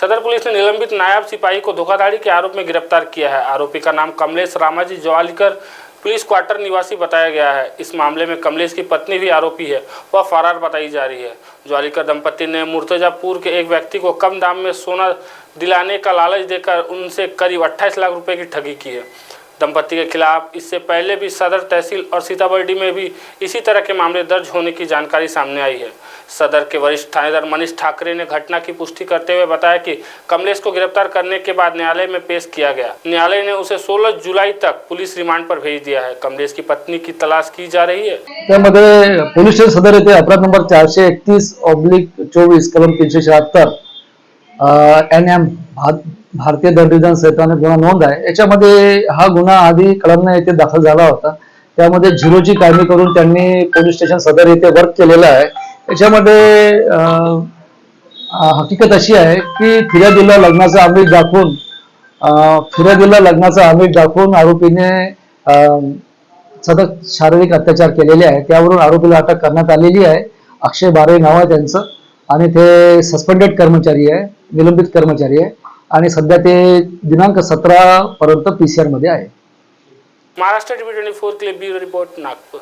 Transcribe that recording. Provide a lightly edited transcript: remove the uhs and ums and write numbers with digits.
सदर पुलिस ने निलंबित नायब सिपाही को धोखाधड़ी के आरोप में गिरफ्तार किया है। आरोपी का नाम कमलेश रामाजी ज्वालिकर पुलिस क्वार्टर निवासी बताया गया है। इस मामले में कमलेश की पत्नी भी आरोपी है, वह फरार बताई जा रही है। ज्वालिकर दंपति ने मुर्तजापुर के एक व्यक्ति को कम दाम में सोना दिलाने का लालच देकर उनसे करीब 28 लाख रुपए की ठगी की है। दंपति के खिलाफ इससे पहले भी सदर तहसील और सीताबर्डी में भी इसी तरह के मामले दर्ज होने की जानकारी सामने आई है। सदर के वरिष्ठ थानेदार मनीष ठाकरे ने घटना की पुष्टि करते हुए बताया कि कमलेश को गिरफ्तार करने के बाद न्यायालय में पेश किया गया। न्यायालय ने उसे 16 जुलाई तक पुलिस रिमांड पर भेज दिया है। कमलेश की पत्नी की तलाश की जा रही है। त्यामध्ये पोलीस स्टेशन सदर येथे अपराध नंबर 431/24 कलम 376 NM भारतीय दंड विधान संहिताने गुन्हा नोंद आहे। याच्यामध्ये हा गुन्हा आधी कळमना येथे दाखल झाला होता। त्यामध्ये झिरोची काढणी करून त्यांनी पोलीस स्टेशन सदर येथे वर्क केलेला आहे। याच्यामध्ये हकीकत अशी आहे की फिर्यादीला लग्नाचा आमिष दाखवून आरोपीने सतत शारीरिक अत्याचार केलेले आहे। त्यावरून आरोपीला अटक करण्यात आलेली आहे। अक्षय बारे नाव आहे त्यांचं आणि ते सस्पेंडेड कर्मचारी आहे, निलंबित कर्मचारी आहे आणि सध्या ते दिनांक 17 पर्यंत PCR मध्ये आहे। महाराष्ट्र TV 24 के लिए ब्यूरो रिपोर्ट नागपुर।